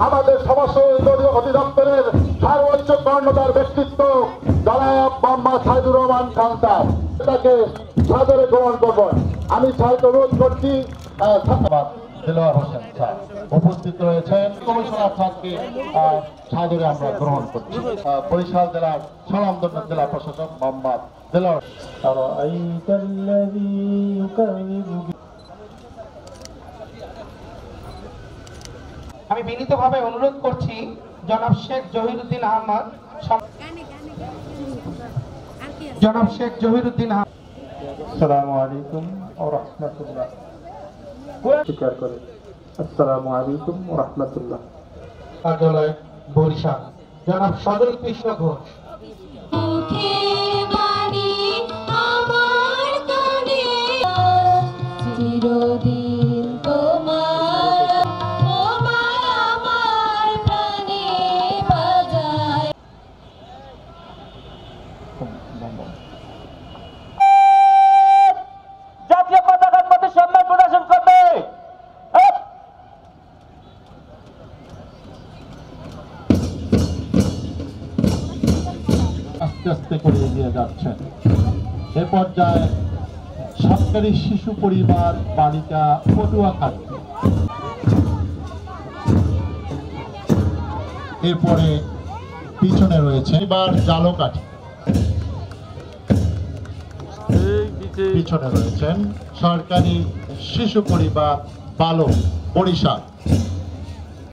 আমাদের সমাজসেবী অধিদপ্তরের সর্বোচ্চ কর্ণধার ব্যক্তিত্ব জনাব মোহাম্মদ সাইদুর রহমান খান স্যার, তাকে সাদরে গ্রহণ করব। আমি স্যারকে অনুরোধ করছি। দেলোয়ার হোসেন স্যার উপস্থিত রয়েছেন। কমিশনার স্যারকে সাদরে আমরা গ্রহণ করছি। বরিশাল জেলার স্বনামধন্য জেলা প্রশাসক মোহাম্মদ দেলোয়ার। আমি বিনীতভাবে অনুরোধ করছি জনাব শেখ জহিরুদ্দিন আহমদ, জনাব শেখ জহিরুদ্দিন আহমদ। আসসালামু আলাইকুম ওয়া রাহমাতুল্লাহ। স্বীকার করে আসসালামু আলাইকুম ওয়া রাহমাতুল্লাহ। কার্যালয় বরিশাল জনাব সজল কৃষ্ণ ঘোষ। জাতীয় পতাকার প্রতি সম্মান প্রদর্শন করবে। আস্তে আস্তে করে এগিয়ে যাচ্ছেন। এ পর্যায়ে সরকারি শিশু পরিবার বালিকা পটুয়াখালী, এরপরে পিছনে রয়েছে এবার জালকাঠি, পিছনে রয়েছেন সরকারি শিশু পরিবার বালক বরিশাল।